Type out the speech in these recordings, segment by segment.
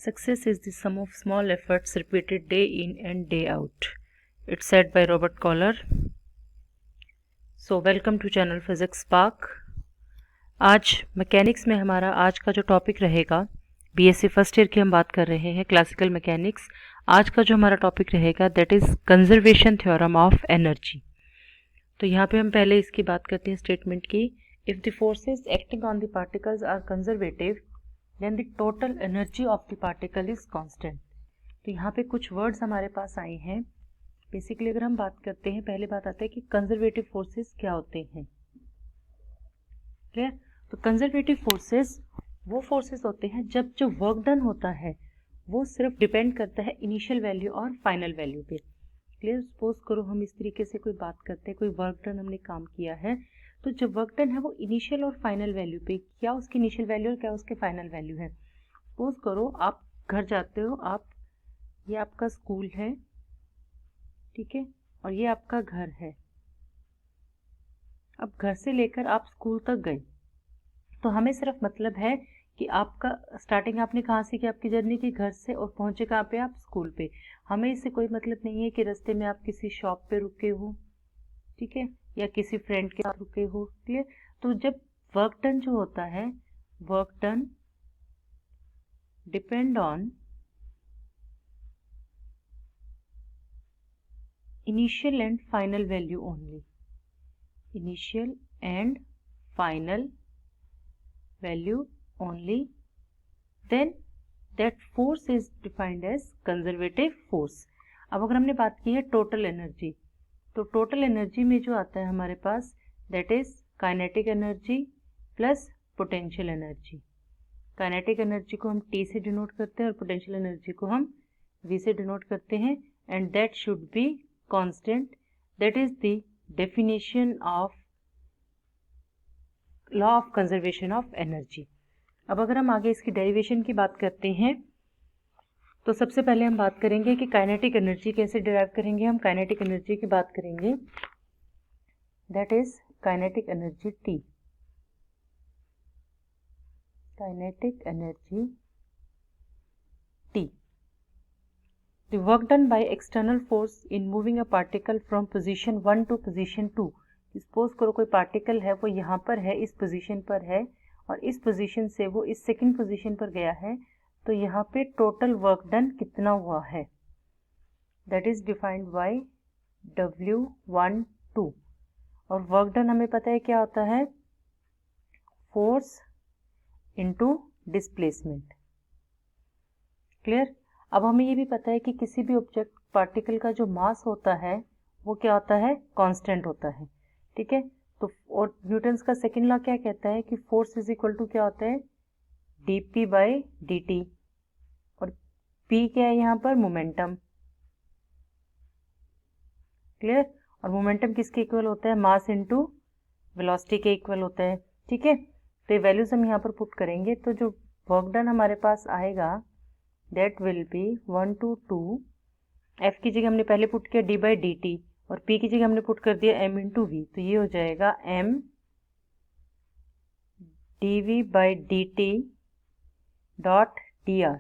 Success is the sum of small efforts repeated day in and day out. It's said by Robert Collar. So welcome to channel Physics Spark. आज mechanics में हमारा आज का जो topic रहेगा, BSc first year की हम बात कर रहे हैं, क्लासिकल मैकेनिक्स। आज का जो हमारा टॉपिक रहेगा that is conservation theorem of energy. तो यहाँ पे हम पहले इसकी बात करते हैं स्टेटमेंट की। If the forces acting on the particles are conservative then the total energy of the particle is constant. तो यहाँ पे कुछ वर्ड्स हमारे पास आए हैं। बेसिकली अगर हम बात करते हैं, पहले बात आता है कि कंजर्वेटिव फोर्सेस क्या होते हैं। क्लियर? तो कंजर्वेटिव फोर्सेस वो फोर्सेस होते हैं जब जो वर्क डन होता है वो सिर्फ डिपेंड करता है इनिशियल वैल्यू और फाइनल वैल्यू पे। क्लियर? सपोज करो हम इस तरीके से कोई बात करते हैं, कोई वर्क डन हमने काम किया है, तो जो वर्क डन है वो इनिशियल और फाइनल वैल्यू पे, क्या उसकी इनिशियल वैल्यू और क्या उसके फाइनल वैल्यू है। सपोज करो आप घर जाते हो, आप ये आपका स्कूल है, ठीक है, और ये आपका घर है। अब घर से लेकर आप स्कूल तक गए, तो हमें सिर्फ मतलब है कि आपका स्टार्टिंग आपने कहाँ से की, आपकी जर्नी की घर से, और पहुँचे कहाँ पे आप, स्कूल पे। हमें इससे कोई मतलब नहीं है कि रास्ते में आप किसी शॉप पे रुके हो, ठीक है, या किसी फ्रेंड के साथ रुके हो। क्लियर? तो जब वर्क डन जो होता है, work done depend on initial and final value only, initial and final value only, then that force is defined as conservative force. अब अगर हमने बात की है टोटल एनर्जी, तो टोटल एनर्जी में जो आता है हमारे पास that is kinetic energy plus potential energy. Kinetic energy को हम T से डिनोट करते हैं और पोटेंशियल एनर्जी को हम V से डिनोट करते हैं, and that should be constant. That is the definition of law of conservation of energy. अब अगर हम आगे इसकी डेरिवेशन की बात करते हैं, तो सबसे पहले हम बात करेंगे कि काइनेटिक एनर्जी कैसे डिराइव करेंगे। हम काइनेटिक एनर्जी की बात करेंगे, that is kinetic energy T। Kinetic energy T, the work done by external force in moving a particle from position 1 to position 2। Suppose करो कोई पार्टिकल है, वो यहाँ पर है, इस पोजीशन पर है, और इस पोजीशन से वो इस सेकंड पोजीशन पर गया है, तो यहाँ पे टोटल वर्क डन कितना हुआ है, that is defined by W12। और वर्क डन हमें पता है क्या होता है, फोर्स इनटू डिस्प्लेसमेंट। क्लियर? अब हमें ये भी पता है कि किसी भी ऑब्जेक्ट पार्टिकल का जो मास होता है वो क्या होता है, कांस्टेंट होता है, ठीक है। तो और न्यूटन्स का सेकंड लॉ क्या कहता है कि फोर्स इज इक्वल टू क्या होता है, dp बाई dt, और p क्या है यहाँ पर, मोमेंटम। क्लियर? और मोमेंटम किसके इक्वल होता है, मास इनटू वेलोसिटी के इक्वल होता है, ठीक है। तो ये वैल्यूज हम यहाँ पर पुट करेंगे, तो जो वर्क डन हमारे पास आएगा that will B 1 to 2, F की जगह हमने पहले पुट किया d बाई डी टी, और p की जगह हमने पुट कर दिया m इंटू वी, तो ये हो जाएगा m dv by d T dot dr।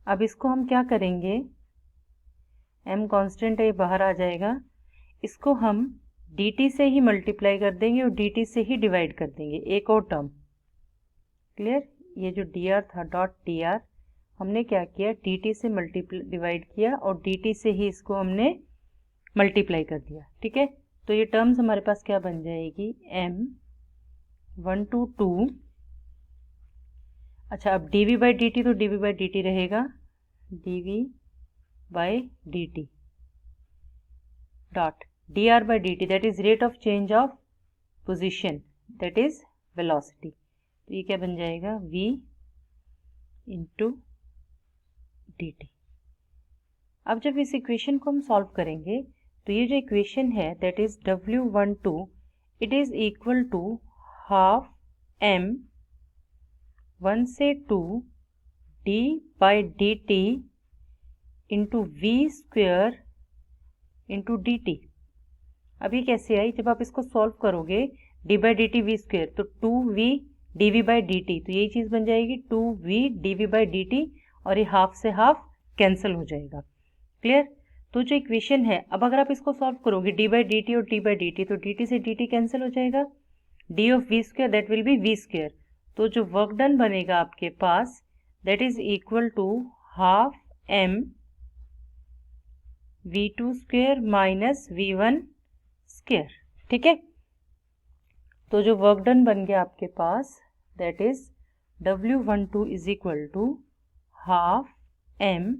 अब इसको हम क्या करेंगे, m कांस्टेंट है, ये बाहर आ जाएगा, इसको हम dt से ही मल्टीप्लाई कर देंगे और dt से ही डिवाइड कर देंगे, एक और टर्म। क्लियर? ये जो dr था डॉट dr, हमने क्या किया, dt से डिवाइड किया और dt से ही इसको हमने मल्टीप्लाई कर दिया, ठीक है। तो ये टर्म्स हमारे पास क्या बन जाएगी, m 1 to 2। अच्छा, अब dv बाई dt, तो dv बाई dt रहेगा dv by dt dot dr by dt, that is rate of change of position, that is velocity. तो ये क्या बन जाएगा, v इंटू dt। अब जब इस इक्वेशन को हम सॉल्व करेंगे, तो ये जो इक्वेशन है that is W12, it is equal to half m 1 से 2 d by d t into v square into d t. अब ये कैसे आई, जब आप इसको सॉल्व करोगे d by d T V square, तो 2v dv/dt, तो यही चीज़ बन जाएगी 2v dv/dt, और ये हाफ से हाफ कैंसिल हो जाएगा। क्लियर? तो जो इक्वेशन है, अब अगर आप इसको सॉल्व करोगे d/dt और t/dt, तो dt से dt कैंसिल हो जाएगा, d of v square that will be v square. तो जो वर्क डन बनेगा आपके पास that is equal to half m v2 square minus v1 square. ठीक है, तो जो वर्क डन बन गया आपके पास that is W12 is equal to half m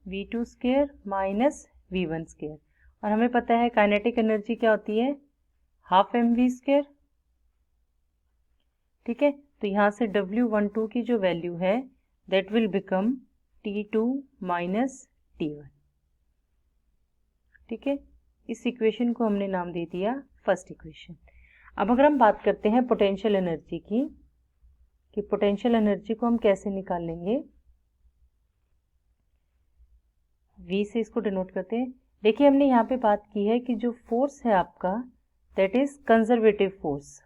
v2 square minus v1 square, और हमें पता है काइनेटिक एनर्जी क्या होती है, हाफ mv स्क्वायर। ठीक है, तो यहाँ से W12 की जो वैल्यू है that will become T2 minus T1। ठीक है, इस इक्वेशन को हमने नाम दे दिया फर्स्ट इक्वेशन। अब अगर हम बात करते हैं पोटेंशियल एनर्जी की, कि पोटेंशियल एनर्जी को हम कैसे निकालेंगे, V से इसको डिनोट करते हैं। देखिए हमने यहाँ पे बात की है कि जो फोर्स है आपका दैट इज कंजर्वेटिव फोर्स,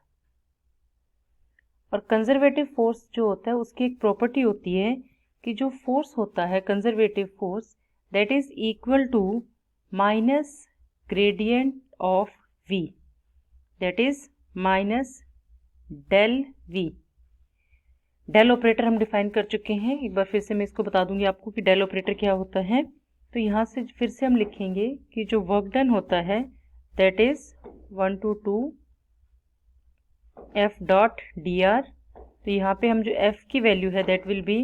और कंजर्वेटिव फोर्स जो होता है उसकी एक प्रॉपर्टी होती है कि जो फोर्स होता है conservative force that is equal to minus gradient of V, that is minus del V। Del operator हम डिफाइन कर चुके हैं, एक बार फिर से मैं इसको बता दूंगी आपको कि डेल ऑपरेटर क्या होता है। तो यहाँ से फिर से हम लिखेंगे कि जो वर्क डन होता है that is 1 to 2 F dot dr। तो यहाँ पे हम जो F की वैल्यू है that will be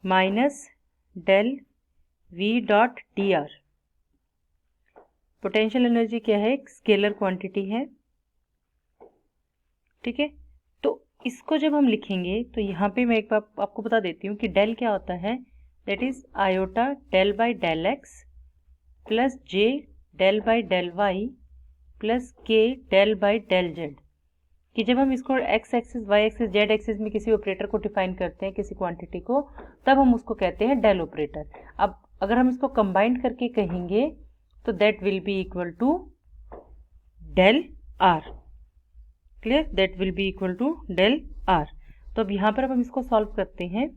minus del V dot dr। Potential energy क्या है, एक स्केलर क्वांटिटी है। ठीक है, तो इसको जब हम लिखेंगे तो यहाँ पे मैं एक बार आपको बता देती हूँ कि डेल क्या होता है, that is iota del by del x plus j del by del y plus k del by del z, कि जब हम इसको x axis y axis z axis में किसी ऑपरेटर को डिफाइन करते हैं, किसी क्वांटिटी को, तब हम उसको कहते हैं डेल ऑपरेटर। अब अगर हम इसको कंबाइंड करके कहेंगे तो that will be equal to del r. Clear, that will be equal to del r. तो अब यहाँ पर अब हम इसको सॉल्व करते हैं,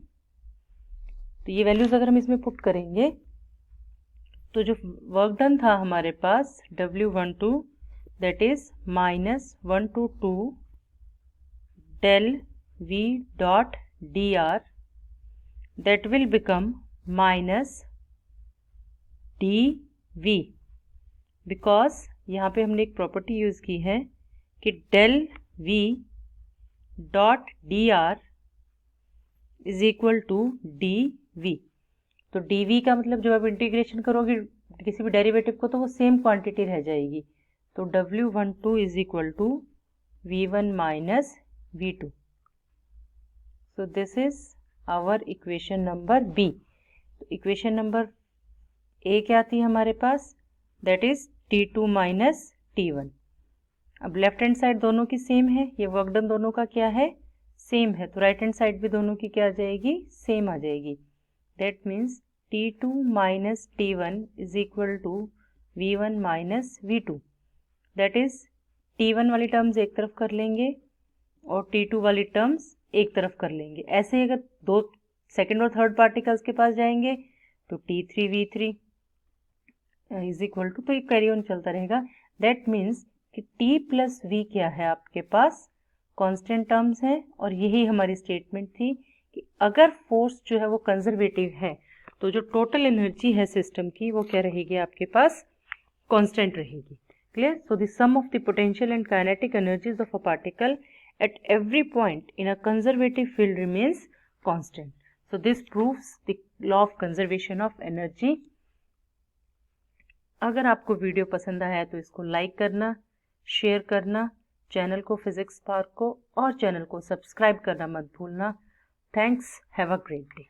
तो ये वैल्यूज अगर हम इसमें पुट करेंगे तो जो वर्क डन था हमारे पास W12 that is minus 1 to 2 del V dot dr that will become minus dV, because यहाँ पे हमने एक प्रॉपर्टी यूज की है कि del V dot dr is equal to dV। तो dV का मतलब जब आप इंटीग्रेशन करोगे किसी भी डेरिवेटिव को तो वो सेम क्वांटिटी रह जाएगी। तो W12 is equal to V1 minus V2। So this is our equation number B। तो इक्वेशन नंबर A क्या थी हमारे पास, that is T2 minus T1। अब लेफ्ट हैंड साइड दोनों की सेम है, ये वर्क डन दोनों का क्या है, सेम है, तो राइट हैंड साइड भी दोनों की क्या आ जाएगी, सेम आ जाएगी। That means T2 minus T1 is equal to V1 minus V2। That is T1 वाली टर्म्स एक तरफ कर लेंगे और T2 वाली टर्म्स एक तरफ कर लेंगे। ऐसे ही अगर दो सेकेंड और थर्ड पार्टिकल्स के पास जाएंगे तो T3V3 इज इक्वल टू, तो ये कैरी ऑन चलता रहेगा। दैट मीन्स कि T प्लस V क्या है आपके पास, कांस्टेंट टर्म्स हैं, और यही हमारी स्टेटमेंट थी कि अगर फोर्स जो है वो कंजर्वेटिव है तो जो टोटल एनर्जी है सिस्टम की वो क्या रहेगी आपके पास, कांस्टेंट रहेगी। Clear, so the sum of the potential and kinetic energies of a particle at every point in a conservative field remains constant. So this proves the law of conservation of energy. अगर आपको video पसंद आया है तो इसको like करना, share करना, channel को फिजिक्स स्पार्क को और चैनल को सब्सक्राइब करना मत भूलना। Thanks, have a great day.